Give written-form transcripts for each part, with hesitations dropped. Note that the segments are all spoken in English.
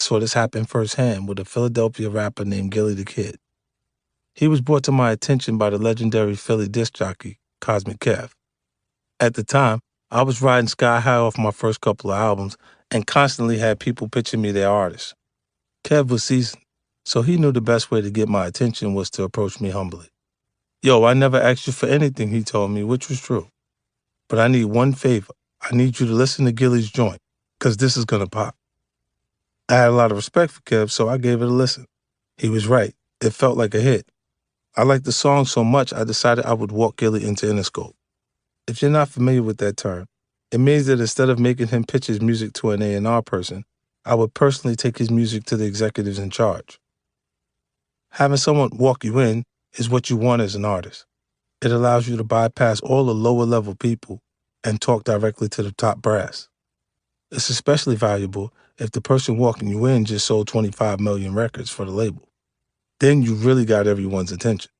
Saw this happen firsthand with a Philadelphia rapper named Gillie the Kid. He was brought to my attention by the legendary Philly disc jockey, Cosmic Kev. At the time, I was riding sky high off my first couple of albums and constantly had people pitching me their artists. Kev was seasoned, so he knew the best way to get my attention was to approach me humbly. Yo, I never asked you for anything, he told me, which was true. But I need one favor. I need you to listen to Gillie's joint, because this is going to pop. I had a lot of respect for Kev, so I gave it a listen. He was right. It felt like a hit. I liked the song so much, I decided I would walk Gillie into Interscope. If you're not familiar with that term, it means that instead of making him pitch his music to an A&R person, I would personally take his music to the executives in charge. Having someone walk you in is what you want as an artist. It allows you to bypass all the lower-level people and talk directly to the top brass. It's especially valuable if the person walking you in just sold 25 million records for the label. Then you really got everyone's attention.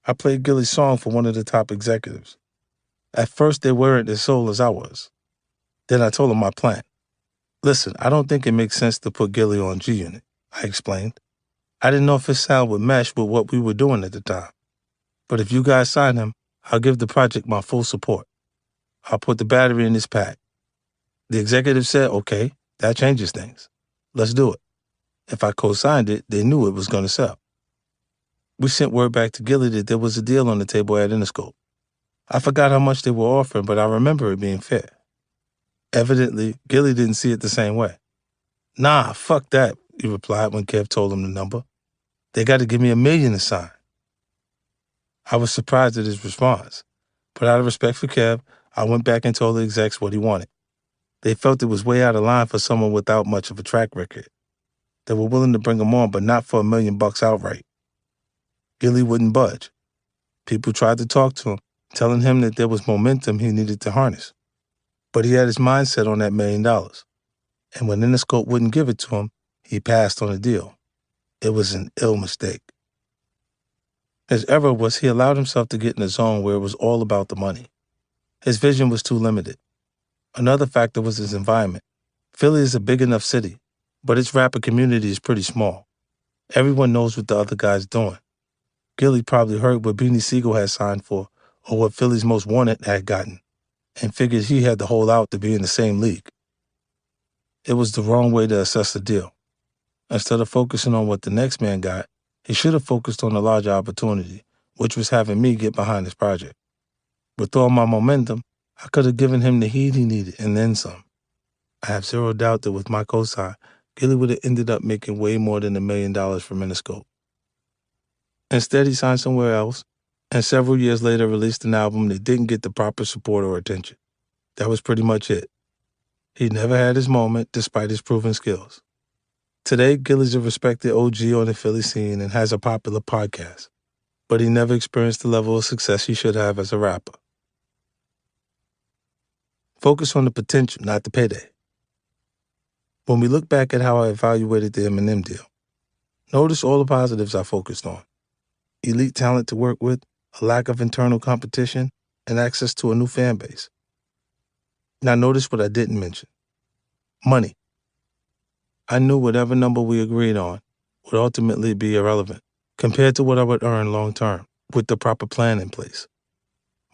I played Gillie's song for one of the top executives. At first, they weren't as sold as I was. Then I told them my plan. Listen, I don't think it makes sense to put Gillie on G-Unit, I explained. I didn't know if his sound would mesh with what we were doing at the time. But if you guys sign him, I'll give the project my full support. I'll put the battery in his pack. The executive said, okay, that changes things. Let's do it. If I co-signed it, they knew it was going to sell. We sent word back to Gillie that there was a deal on the table at Interscope. I forgot how much they were offering, but I remember it being fair. Evidently, Gillie didn't see it the same way. Nah, fuck that, he replied when Kev told him the number. They got to give me $1 million to sign. I was surprised at his response, but out of respect for Kev, I went back and told the execs what he wanted. They felt it was way out of line for someone without much of a track record. They were willing to bring him on, but not for $1 million outright. Gillie wouldn't budge. People tried to talk to him, telling him that there was momentum he needed to harness. But he had his mindset on that $1 million. And when Interscope wouldn't give it to him, he passed on the deal. It was an ill mistake. His error was he allowed himself to get in a zone where it was all about the money. His vision was too limited. Another factor was his environment. Philly is a big enough city, but its rapper community is pretty small. Everyone knows what the other guy's doing. Gillie probably heard what Beanie Siegel had signed for or what Philly's Most Wanted had gotten, and figured he had to hold out to be in the same league. It was the wrong way to assess the deal. Instead of focusing on what the next man got, he should have focused on the larger opportunity, which was having me get behind this project. With all my momentum, I could have given him the heat he needed and then some. I have zero doubt that with my cosign, Gillie would have ended up making way more than $1 million from Interscope. Instead, he signed somewhere else, and several years later released an album that didn't get the proper support or attention. That was pretty much it. He never had his moment despite his proven skills. Today, Gillie's a respected OG on the Philly scene and has a popular podcast, but he never experienced the level of success he should have as a rapper. Focus on the potential, not the payday. When we look back at how I evaluated the Eminem deal, notice all the positives I focused on. Elite talent to work with, a lack of internal competition, and access to a new fan base. Now notice what I didn't mention. Money. I knew whatever number we agreed on would ultimately be irrelevant compared to what I would earn long term with the proper plan in place.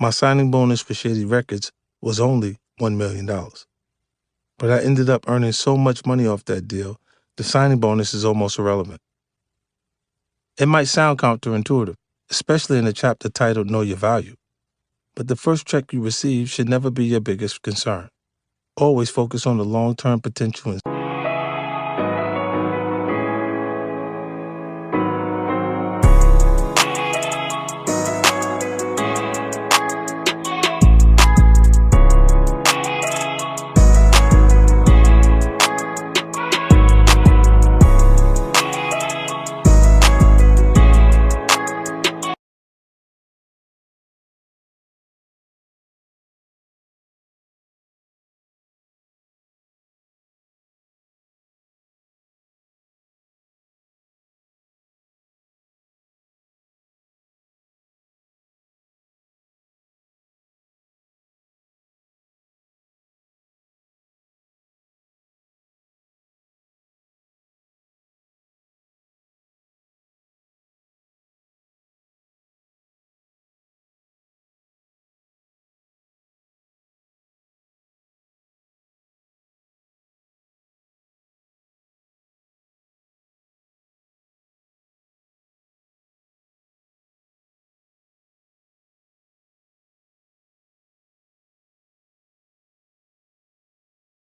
My signing bonus for Shady Records was only $1 million. But I ended up earning so much money off that deal, the signing bonus is almost irrelevant. It might sound counterintuitive, especially in a chapter titled Know Your Value. But the first check you receive should never be your biggest concern. Always focus on the long-term potential